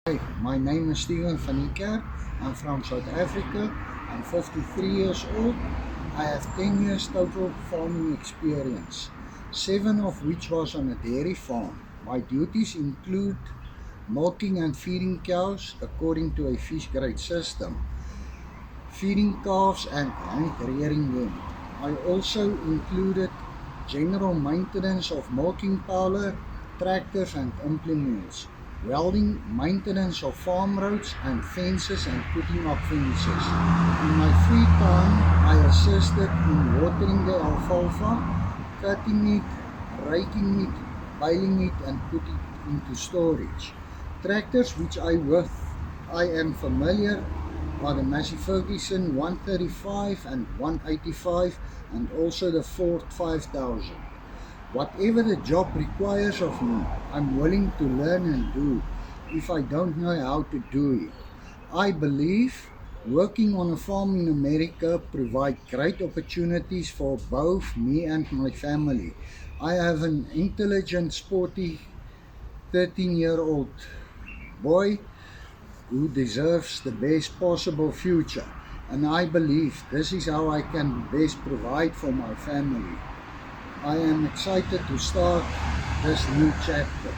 Hi, my name is Steven van Niekerk. I'm from South Africa. I'm 53 years old. I have 10 years total farming experience, 7 of which was on a dairy farm. My duties include milking and feeding cows according to a fish grade system, feeding calves and hand rearing them. I also included general maintenance of milking parlor, tractors and implements, welding, maintenance of farm roads and fences and putting up fences. In my free time, I assisted in watering the alfalfa, cutting it, raking it, baling it and put it into storage. Tractors which I am familiar are the Massey Ferguson 135 and 185 and also the Ford 5000. Whatever the job requires of me, I'm willing to learn and do if I don't know how to do it. I believe working on a farm in America provides great opportunities for both me and my family. I have an intelligent, sporty 13-year-old boy who deserves the best possible future. And I believe this is how I can best provide for my family. I am excited to start this new chapter.